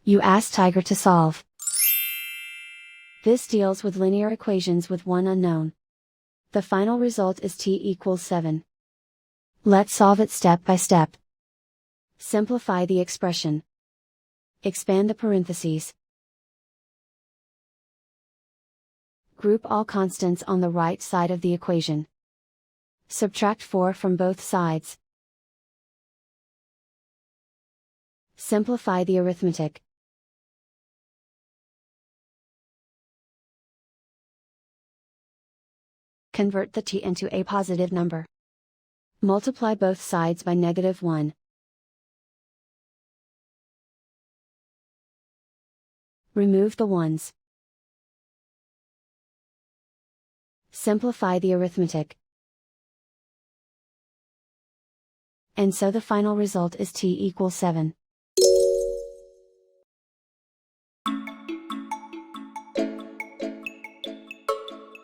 You ask Tiger to solve. This deals with linear equations with one unknown. The final result is t equals 7. Let's solve it step by step. Simplify the expression. Expand the parentheses. Group all constants on the right side of the equation. Subtract 4 from both sides. Simplify the arithmetic. Convert the t into a positive number. Multiply both sides by -1. Remove the ones. Simplify the arithmetic. And so the final result is t equals 7.